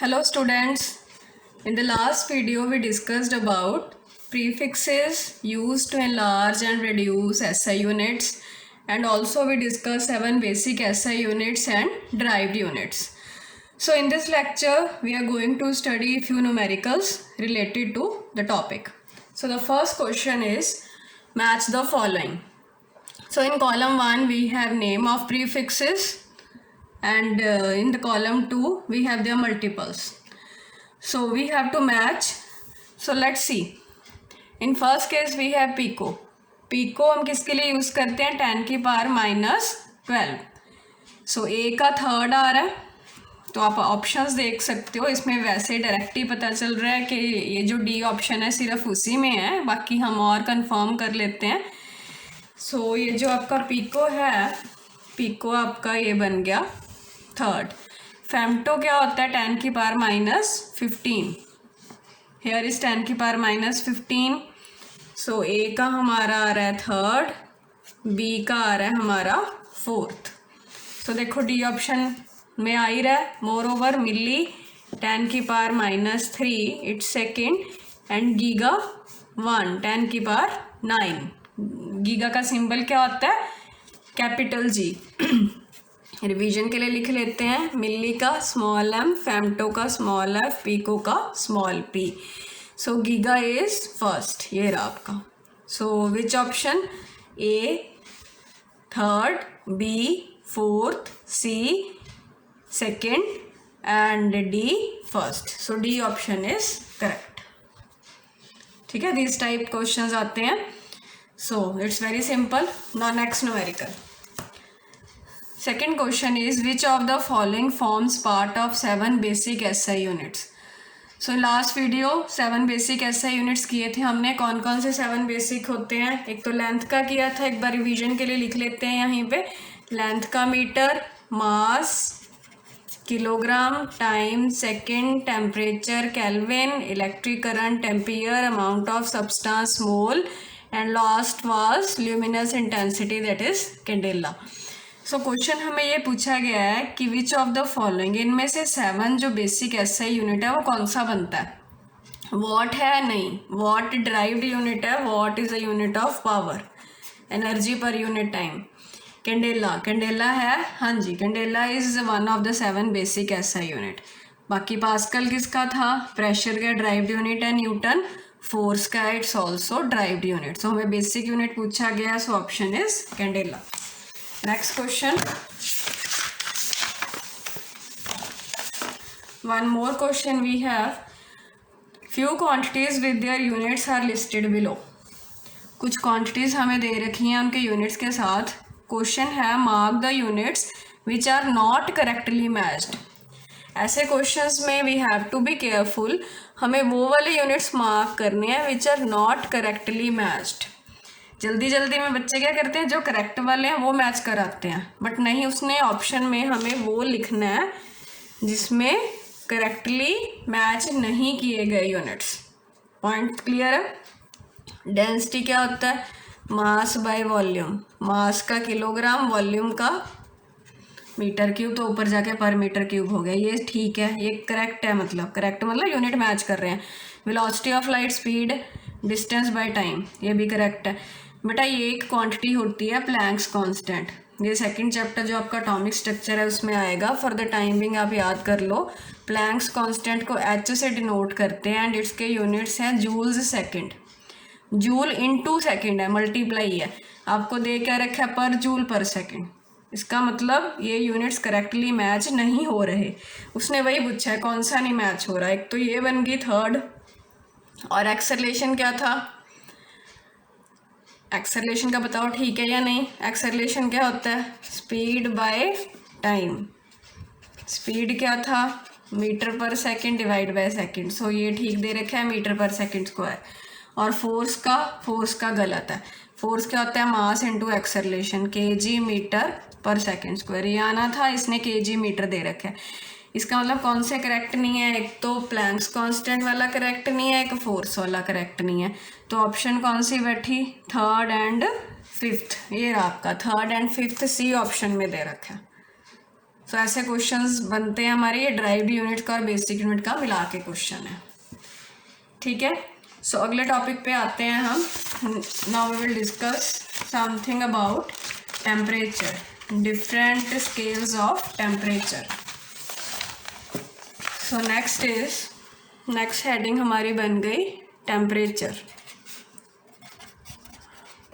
Hello students, in the last video we discussed about prefixes used to enlarge and reduce SI units, and also we discussed 7 basic SI units and derived units. So in this lecture we are going to study few numericals related to the topic. So the first question is match the following. So in column 1 we have name of prefixes, and in the column 2 we have their multiples. So we have to match. So let's see. In first case we have pico. Pico हम किसके लिए use करते हैं? 10 की power -12. सो ए का third आ रहा है, तो आप ऑप्शंस देख सकते हो. इसमें वैसे डायरेक्ट ही पता चल रहा है कि ये जो डी ऑप्शन है सिर्फ उसी में है, बाकी हम और कंफर्म कर लेते हैं. सो ये जो आपका पिको है, पिको आपका ये बन गया थर्ड. फेम्टो क्या होता है? 10 की पावर -15. हेयर इज 10 की पावर -15. सो ए का हमारा आ रहा है थर्ड, बी का आ रहा है हमारा फोर्थ. सो देखो डी ऑप्शन में आ ही रहा है. मोर ओवर मिली 10 की power -3 it's second, and giga 1 10 की पावर 9. गीगा का सिंबल क्या होता है? Capital G. रिवीजन के लिए लिख लेते हैं. मिली का स्मॉल एम, फेम्टो का स्मॉल एफ, पीको का small p. So giga is first. ये रहा आपका. So which option? A third, B fourth, C second and D first. So D option is correct. ठीक है, दिस टाइप क्वेश्चंस आते हैं. So it's very simple. Now next numerical. Second question is which of the following forms part of 7 basic SI units? So last video 7 basic SI units किए थे हमने. कौन कौन से 7 बेसिक होते हैं? एक तो लेंथ का किया था, एक बार रिवीजन के लिए लिख लेते हैं यहीं पे. लेंथ का metre, mass kilogram, time second, temperature kelvin, electric current ampere, amount of substance mole, and last was luminous intensity that is candela. So question हमें ये पूछा गया है कि विच ऑफ द फॉलोइंग, इनमें से 7 जो बेसिक एसआई यूनिट है वो कौन सा बनता है? वॉट है? नहीं. वॉट डिराइव्ड यूनिट है. Watt is a unit of power, energy per unit time. Candela, candela है. हाँ जी, candela is one of the 7 basic SI unit. बाकी पास्कल किसका था? प्रेशर का ड्राइव्ड यूनिट है. न्यूटन फोर्स का it's also derived unit. So हमें बेसिक यूनिट पूछा गया, so option is candela. Next question. One more question we have. Few quantities with their units are listed below. कुछ quantities हमें दे रखी हैं उनके units के साथ. Question है mark the units which are not correctly matched. ऐसे questions में we have to be careful. हमें वो वाले units mark करने हैं which are not correctly matched. जल्दी जल्दी में बच्चे क्या करते हैं, जो करेक्ट वाले हैं वो मैच कराते हैं, बट नहीं, उसने ऑप्शन में हमें वो लिखना है जिसमें करेक्टली मैच नहीं किए गए यूनिट्स. पॉइंट क्लियर है? डेंसिटी क्या होता है? Mass by volume. मास का किलोग्राम, वॉल्यूम का मीटर क्यूब, तो ऊपर जाके पर मीटर क्यूब हो गया. ये ठीक है, ये करेक्ट है. मतलब करेक्ट मतलब यूनिट मैच कर रहे हैं. Velocity of light, speed, distance by time, ये भी करेक्ट है. बेटा ये एक क्वांटिटी होती है प्लैंक्स कांस्टेंट. ये सेकंड चैप्टर जो आपका एटॉमिक स्ट्रक्चर है उसमें आएगा. फॉर द टाइमिंग आप याद कर लो. प्लैंक्स कांस्टेंट को एच से डिनोट करते हैं एंड इसके यूनिट्स हैं joules second. Joule into second है, मल्टीप्लाई है. आपको दे क्या रखा है? पर जूल पर सेकंड. इसका मतलब ये यूनिट्स करेक्टली मैच नहीं हो रहे. उसने वही पूछा है कौन सा नहीं मैच हो रहा है. एक तो ये बन गई थर्ड. और एक्सेलरेशन क्या था? एक्सेलरेशन का बताओ ठीक है या नहीं? एक्सेलरेशन क्या होता है? Speed by time. स्पीड क्या था? मीटर पर सेकंड डिवाइड बाय सेकंड. सो ये ठीक दे रखा है, मीटर पर सेकंड स्क्वायर. और फोर्स का गलत है. फोर्स क्या होता है? Mass into acceleration, KG metre पर सेकंड स्क्वायर. ये आना था, इसने केजी मीटर दे रखा है. इसका मतलब कौन से करेक्ट नहीं है? एक तो प्लैंक्स कांस्टेंट वाला करेक्ट नहीं है, एक फोर्स वाला करेक्ट नहीं है. तो ऑप्शन कौन सी बैठी? Third and fifth. ये रहा आपका third and fifth, C option में दे रखा है. सो ऐसे क्वेश्चंस बनते हैं हमारे, ये ड्राइव्ड यूनिट का और बेसिक यूनिट का मिला के क्वेश्चन है, ठीक है। सो अगले टॉपिक पे आते हैं हम। Now we will discuss something about temperature, different scales of temperature. So next heading हमारी बन गई टेम्परेचर।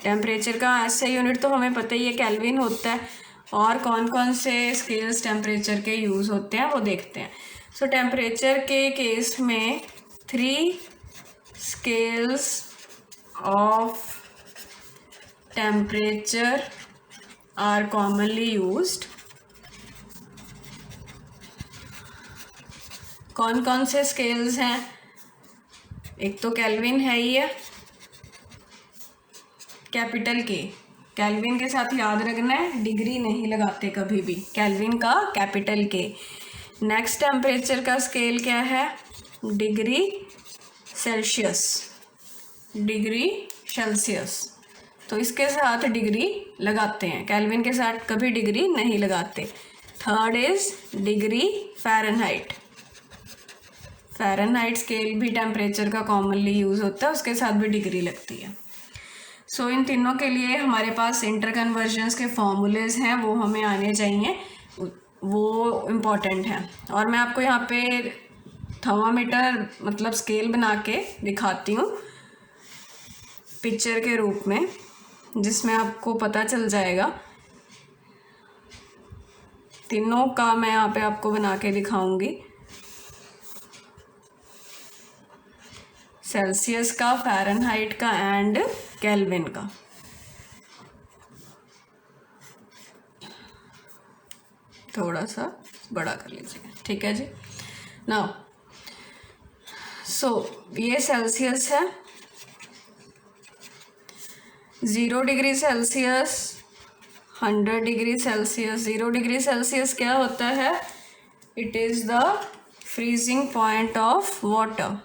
टेम्परेचर का ऐसे यूनिट तो हमें पता ही है, केल्विन होता है, और कौन कौन से स्केल्स टेम्परेचर के यूज़ होते हैं वो देखते हैं। सो टेम्परेचर के केस में 3 scales of temperature are commonly used. कौन कौन से स्केल्स हैं? एक तो केल्विन है ही है, कैपिटल के। केल्विन के साथ याद रखना है, डिग्री नहीं लगाते कभी भी, केल्विन का कैपिटल के। नेक्स्ट टेम्परेचर का स्केल क्या है? Degree Celsius, degree Celsius. तो इसके साथ डिग्री लगाते हैं, केल्विन के साथ कभी डिग्री नहीं लगाते। Third is degree Fahrenheit. Fahrenheit scale भी टेम्परेचर का कॉमनली यूज़ होता है, उसके साथ भी डिग्री लगती है। सो इन तीनों के लिए हमारे पास इंटर कन्वर्जन्स के फॉर्मूलेज हैं, वो हमें आने चाहिए, वो इम्पॉर्टेंट हैं। और मैं आपको यहाँ पे थर्मामीटर मतलब स्केल बना के दिखाती हूँ पिक्चर के रूप में, जिसमें आपको पता चल जाएगा। तीनों का मैं यहाँ पे आपको बना के दिखाऊंगी, सेल्सियस का, फ़ारेनहाइट का एंड केल्विन का। थोड़ा सा बड़ा कर लीजिए, ठीक है जी। नाउ सो ये सेल्सियस है, 0 degree Celsius, 100 degree Celsius. 0 degree Celsius क्या होता है? It is the freezing point of water.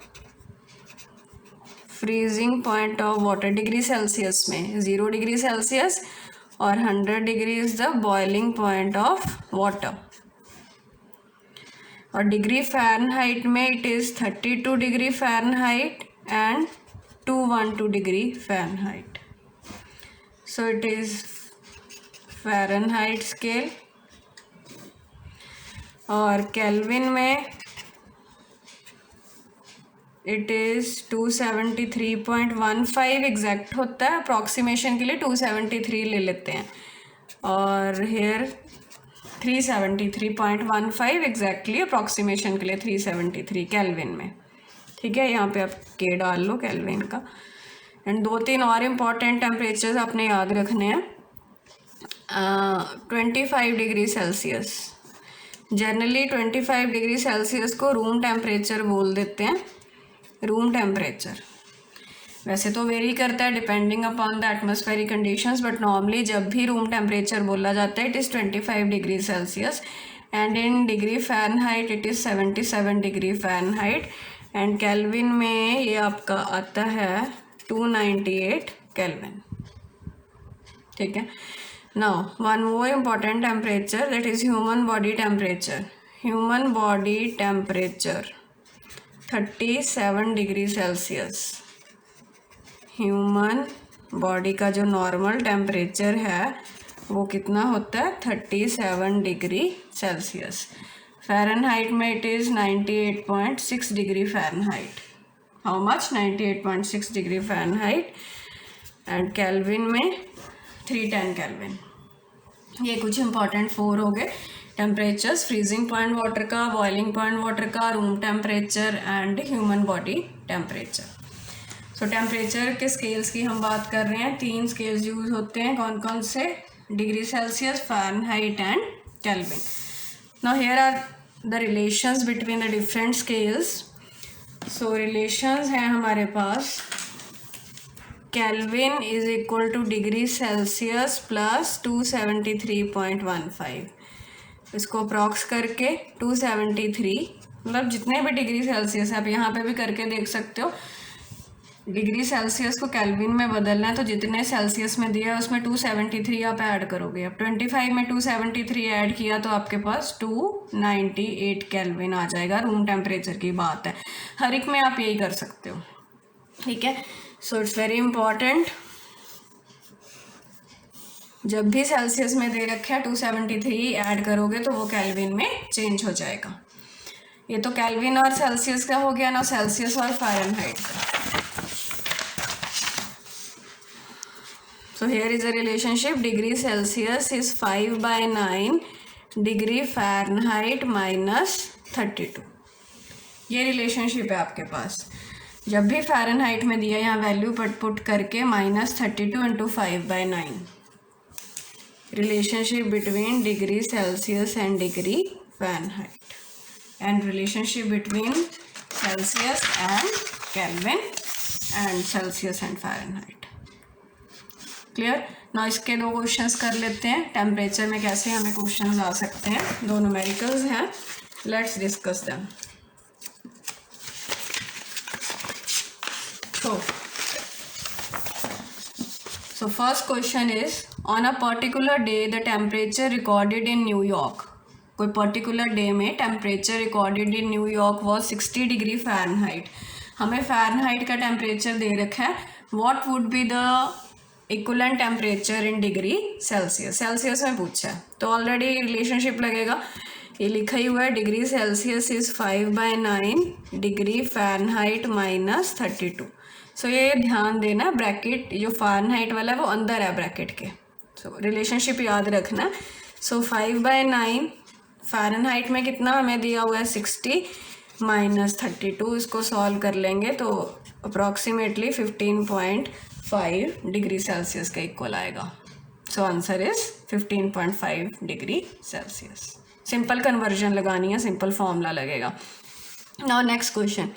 Freezing point of water degree Celsius में 0 डिग्री सेल्सियस और 100 degree is the boiling point of water. और degree Fahrenheit में it is 32 degree Fahrenheit and 212 degree Fahrenheit. So it is Fahrenheit scale. और kelvin में it is 273.15 exact होता है, approximation के लिए 273 ले लेते हैं, और हेयर 373.15 एग्जैक्टली, अप्रॉक्सीमेशन के लिए 373 केल्विन में, ठीक है। यहाँ पे आप के डाल लो केल्विन का। एंड 2-3 और इम्पॉर्टेंट टेम्परेचर्स आपने याद रखने हैं। 25 degree Celsius, generally 25 degree Celsius को रूम टेम्परेचर बोल देते हैं, रूम टेम्परेचर। वैसे तो वेरी करता है depending upon the atmospheric conditions, but normally जब भी रूम टेम्परेचर बोला जाता है it is 25 degree Celsius, and in degree Fahrenheit it is 77 degree Fahrenheit, and kelvin में ये आपका आता है 298 केल्विन, ठीक है। Now one more important temperature, that is human body temperature. Human body temperature 37 degree Celsius. Human body का जो normal temperature है वो कितना होता है? 37 डिग्री सेल्सियस। फ़ारेनहाइट में it is 98.6 degree Fahrenheit. How much? 98.6 degree Fahrenheit, and kelvin में 310 kelvin. ये कुछ इंपॉर्टेंट 4 हो गए टेम्परेचर्स, फ्रीजिंग पॉइंट वाटर का, बॉइलिंग पॉइंट वाटर का, room temperature and human body temperature. So temperature के स्केल्स की हम बात कर रहे हैं, 3 स्केल्स यूज होते हैं, कौन कौन से? Degree Celsius, Fahrenheit and Kelvin. Now here are the relations between the different scales. So relations हैं हमारे पास, Kelvin is equal to degree Celsius plus 273.15। इसको अप्रॉक्स करके 273, मतलब जितने भी डिग्री सेल्सियस है, आप यहाँ पे भी करके देख सकते हो, डिग्री सेल्सियस को केल्विन में बदलना है, तो जितने सेल्सियस में दिया है उसमें 273 आप ऐड करोगे। अब 25 में 273 ऐड किया तो आपके पास 298 केल्विन आ जाएगा। रूम टेम्परेचर की बात है, हर एक में आप यही कर सकते हो, ठीक है। सो इट्स वेरी इंपॉर्टेंट, जब भी सेल्सियस में दे रखा है 273 ऐड करोगे तो वो केल्विन में चेंज हो जाएगा। ये तो केल्विन और सेल्सियस का हो गया ना, सेल्सियस और फ़ारेनहाइट का। So here is a relationship, degree Celsius is 5/9 degree Fahrenheit -32। ये रिलेशनशिप है आपके पास। जब भी फ़ारेनहाइट में दिया, यहाँ वैल्यू पुट करके -32 × 5/9, relationship between degree Celsius and degree Fahrenheit, and relationship between Celsius and kelvin and Celsius and Fahrenheit. Clear ना। इसके दो क्वेश्चंस कर लेते हैं, टेम्परेचर में कैसे हमें क्वेश्चंस आ सकते हैं। दो न्यूमेरिकल्स हैं, let's discuss them. So first question is, on a particular day the temperature recorded in New York, कोई पर्टिकुलर डे में temperature recorded in New York was 60 degree Fahrenheit. हमें फ़ारेनहाइट का टेम्परेचर दे रखा है, what would be the equivalent temperature in degree Celsius. Celsius में पूछा है तो ऑलरेडी रिलेशनशिप लगेगा, ये लिखा ही हुआ है, degree Celsius is 5/9 degree Fahrenheit -32। सो ये ध्यान देना, ब्रैकेट जो फ़ारेनहाइट वाला है वो अंदर है ब्रैकेट के। सो रिलेशनशिप याद रखना। सो 5/9 फ़ारेनहाइट में कितना हमें दिया हुआ है 60 -32, इसको सॉल्व कर लेंगे तो अप्रॉक्सीमेटली 15.5 डिग्री सेल्सियस का इक्वल आएगा। So answer is 15.5 degree Celsius. Simple conversion लगानी है, सिंपल फॉर्मूला लगेगा। Now next question,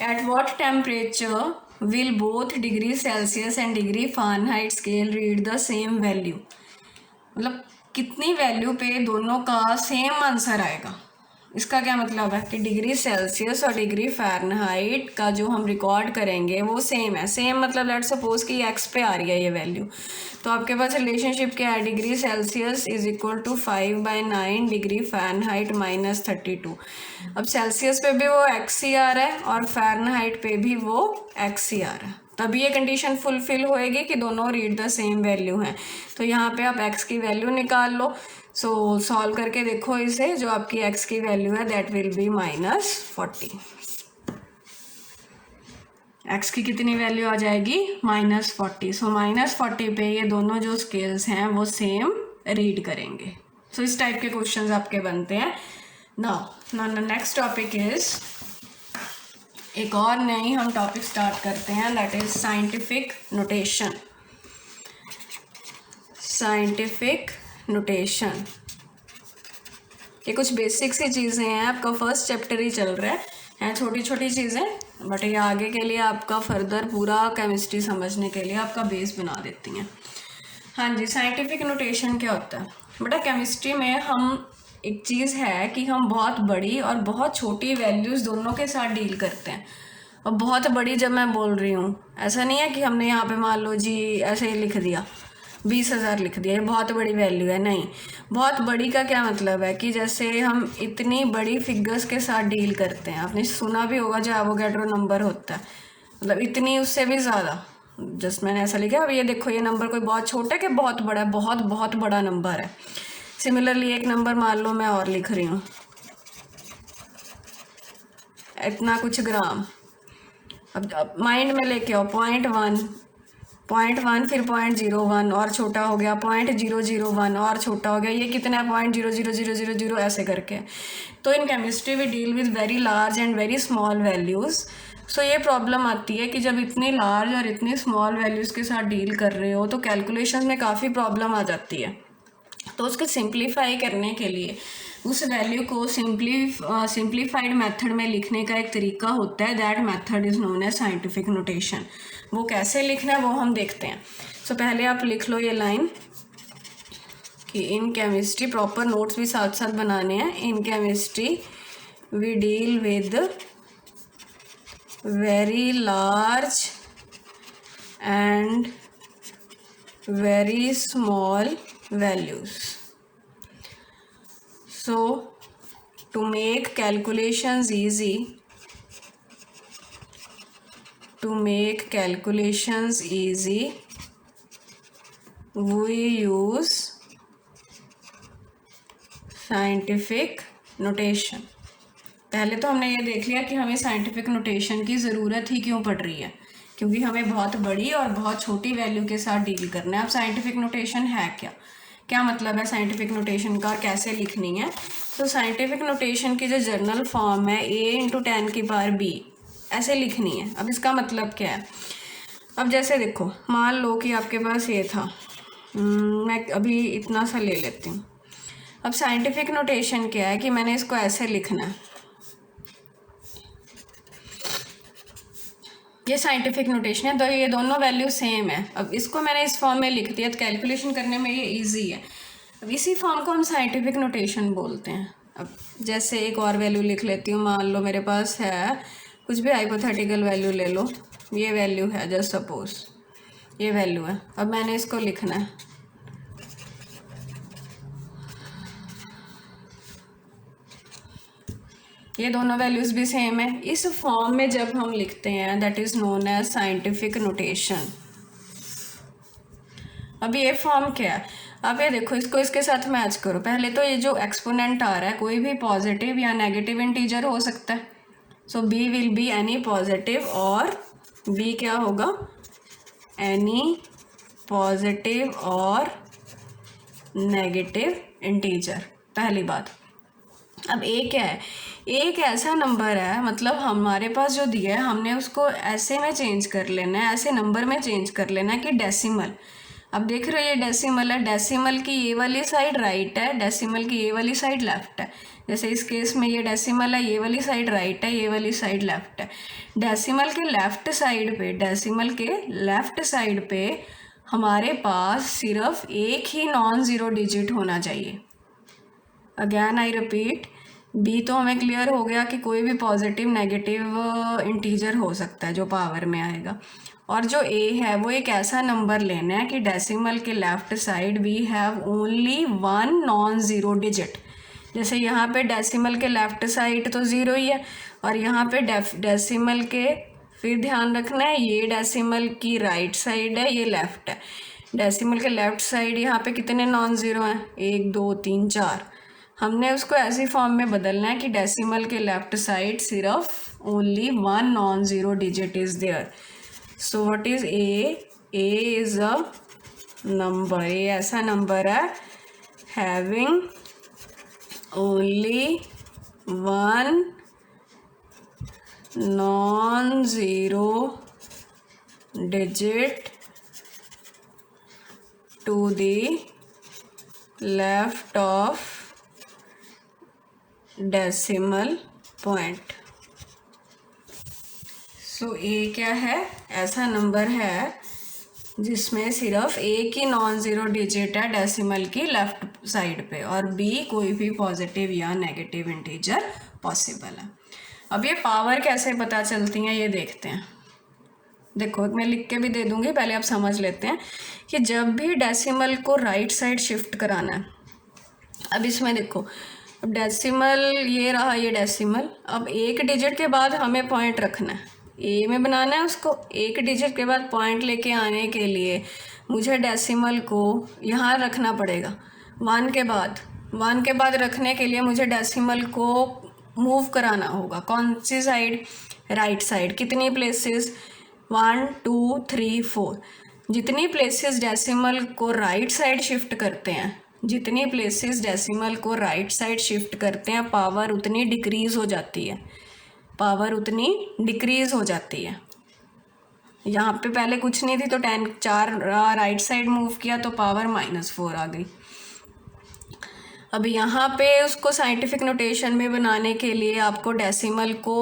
at what temperature will both degree Celsius and degree Fahrenheit scale read the same value. मतलब कितनी value पे दोनों का सेम आंसर आएगा। इसका क्या मतलब है कि डिग्री सेल्सियस और डिग्री फ़ारेनहाइट का जो हम रिकॉर्ड करेंगे वो सेम है। सेम मतलब लेट्स सपोज कि एक्स पे आ रही है ये वैल्यू, तो आपके पास रिलेशनशिप क्या है, degree Celsius is equal to 5/9 degree Fahrenheit -32। अब सेल्सियस पे भी वो एक्स ही आ रहा है और फ़ारेनहाइट पे भी वो एक्स ही आ रहा है, तभी ये कंडीशन फुलफिल होएगी कि दोनों रीड द सेम वैल्यू हैं। तो यहाँ पे आप एक्स की वैल्यू निकाल लो। सो सॉल्व करके देखो इसे, जो आपकी एक्स की वैल्यू है दैट विल बी -40। एक्स की कितनी वैल्यू आ जाएगी -40। सो -40 पे ये दोनों जो स्केल्स हैं वो सेम रीड करेंगे। सो इस टाइप के क्वेश्चंस आपके बनते हैं। नाउ नेक्स्ट टॉपिक इज, एक और नई हम टॉपिक स्टार्ट करते हैं, that is scientific notation. Scientific notation, ये कुछ बेसिक सी चीज़ें हैं, आपका फर्स्ट चैप्टर ही चल रहा है छोटी छोटी चीज़ें, बट ये आगे के लिए आपका फर्दर पूरा केमिस्ट्री समझने के लिए आपका बेस बना देती हैं। हाँ जी, साइंटिफिक नोटेशन क्या होता है बेटा, केमिस्ट्री में हम एक चीज़ है कि हम बहुत बड़ी और बहुत छोटी वैल्यूज़ दोनों के साथ डील करते हैं। और बहुत बड़ी जब मैं बोल रही हूँ, ऐसा नहीं है कि हमने यहाँ पे मान लो जी ऐसे ही लिख दिया 20,000 लिख दिया, ये बहुत बड़ी वैल्यू है, नहीं। बहुत बड़ी का क्या मतलब है कि जैसे हम इतनी बड़ी फिगर्स के साथ डील करते हैं, आपने सुना भी होगा जो एवोगैड्रो नंबर होता है, मतलब इतनी उससे भी ज़्यादा। जस्ट मैंने ऐसा लिखा, अब ये देखो ये नंबर कोई बहुत छोटा है कि बहुत बड़ा है, बहुत बहुत बड़ा नंबर है। सिमिलरली एक नंबर मान लो मैं और लिख रही हूँ, इतना कुछ ग्राम। अब माइंड में लेके आओ 0.1 फिर 0.01 और छोटा हो गया, 0.001 और छोटा हो गया, ये कितना है 0.00000 ऐसे करके। तो in chemistry we deal with very large and very small values. So ये प्रॉब्लम आती है कि जब इतनी लार्ज और इतनी स्मॉल वैल्यूज़ के साथ डील कर रहे हो तो कैलकुलेशन में काफ़ी प्रॉब्लम आ जाती है। तो उसको सिंप्लीफाई करने के लिए उस वैल्यू को सिंप्लीफाइड मेथड में लिखने का एक तरीका होता है, that method is known as scientific notation. वो कैसे लिखना है वो हम देखते हैं। सो पहले आप लिख लो ये लाइन कि इन केमिस्ट्री, प्रॉपर नोट्स भी साथ साथ बनाने हैं, in chemistry we deal with very large and very small values. So to make calculations easy, we use scientific notation. पहले तो हमने ये देख लिया कि हमें साइंटिफिक नोटेशन की ज़रूरत ही क्यों पड़ रही है, क्योंकि हमें बहुत बड़ी और बहुत छोटी वैल्यू के साथ डील करना है। अब साइंटिफिक नोटेशन है क्या मतलब है साइंटिफिक नोटेशन का और कैसे लिखनी है। तो साइंटिफिक नोटेशन की जो जर्नल फॉर्म है a × 10⁻⁵ ऐसे लिखनी है। अब इसका मतलब क्या है, अब जैसे देखो मान लो कि आपके पास ये था, मैं अभी इतना सा ले लेती हूँ। अब साइंटिफिक नोटेशन क्या है कि मैंने इसको ऐसे लिखना है, ये साइंटिफिक नोटेशन है, तो ये दोनों वैल्यू सेम है। अब इसको मैंने इस फॉर्म में लिख दिया तो कैलकुलेशन करने में ये इजी है। अब इसी फॉर्म को हम साइंटिफिक नोटेशन बोलते हैं। अब जैसे एक और वैल्यू लिख लेती हूँ, मान लो मेरे पास है कुछ भी हाइपोथेटिकल वैल्यू ले लो, ये वैल्यू है, जस्ट सपोज ये वैल्यू है। अब मैंने इसको लिखना है, ये दोनों वैल्यूज़ भी सेम है। इस फॉर्म में जब हम लिखते हैं that is known as scientific notation. अब ये फॉर्म क्या है, अब ये देखो इसको इसके साथ मैच करो। पहले तो ये जो एक्सपोनेंट आ रहा है कोई भी पॉजिटिव या नेगेटिव इंटीजर हो सकता है। So B will be any positive, और बी क्या होगा, एनी पॉजिटिव और नेगेटिव इंटीजर, पहली बात। अब ए क्या है, एक ऐसा नंबर है, मतलब हमारे पास जो दिया है हमने उसको ऐसे में चेंज कर लेना है, ऐसे नंबर में चेंज कर लेना है कि डेसिमल। अब देख रहे हो ये डेसिमल है, डेसिमल की ये वाली साइड राइट है, डेसिमल की ये वाली साइड लेफ्ट है। जैसे इस केस में ये डेसिमल है, ये वाली साइड राइट है, ये वाली साइड लेफ्ट है। डेसिमल के लेफ्ट साइड पे हमारे पास सिर्फ एक ही नॉन ज़ीरो डिजिट होना चाहिए। अगैन आई रिपीट, बी तो हमें क्लियर हो गया कि कोई भी पॉजिटिव नेगेटिव इंटीजर हो सकता है जो पावर में आएगा। और जो ए है वो एक ऐसा नंबर लेना है कि डेसिमल के left side we have only one non zero digit. जैसे यहाँ पे डेसिमल के लेफ्ट साइड तो ज़ीरो ही है, और यहाँ पे डेसिमल के, फिर ध्यान रखना है ये डेसिमल की राइट साइड है, ये लेफ्ट है। डेसिमल के लेफ्ट साइड यहाँ पे कितने नॉन ज़ीरो हैं, 1 2 3 4। हमने उसको ऐसी फॉर्म में बदलना है कि डेसिमल के लेफ्ट साइड सिर्फ only one non zero digit is there. So what is A is a number, A ऐसा नंबर है having only one non zero digit to the left of decimal point. So A क्या है, ऐसा number है जिसमें सिर्फ एक ही नॉन ज़ीरो डिजिट है डेसिमल की लेफ्ट साइड पे, और बी कोई भी पॉजिटिव या नेगेटिव इंटीजर पॉसिबल है। अब ये पावर कैसे पता चलती हैं ये देखते हैं। देखो मैं लिख के भी दे दूंगी, पहले आप समझ लेते हैं कि जब भी डेसिमल को राइट साइड शिफ्ट कराना है। अब इसमें देखो, अब डेसिमल ये रहा, ये डेसिमल। अब एक डिजिट के बाद हमें पॉइंट रखना है, ए में बनाना है उसको। एक डिजिट के बाद पॉइंट लेके आने के लिए मुझे डेसिमल को यहाँ रखना पड़ेगा। वन के बाद रखने के लिए मुझे डेसिमल को मूव कराना होगा। कौन सी साइड, राइट साइड। कितनी प्लेसेस, 1 2 3 4। जितनी प्लेसेस डेसिमल को राइट साइड शिफ्ट करते हैं, जितनी प्लेसेस डेसिमल को राइट साइड शिफ्ट करते हैं, पावर उतनी डिक्रीज़ हो जाती है, पावर उतनी डिक्रीज़ हो जाती है। यहाँ पे पहले कुछ नहीं थी तो 10 4 राइट साइड मूव किया तो पावर -4 आ गई। अब यहाँ पे उसको साइंटिफिक नोटेशन में बनाने के लिए आपको डेसिमल को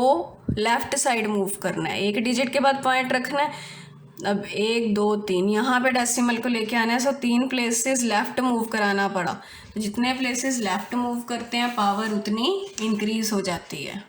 लेफ़्ट साइड मूव करना है, एक डिजिट के बाद पॉइंट रखना है। अब 1 2 3 यहाँ पे डेसिमल को लेके आना है, सो 3 प्लेसेस लेफ़्ट मूव कराना पड़ा। तो जितने प्लेसेस लेफ़्ट मूव करते हैं पावर उतनी इंक्रीज़ हो जाती है।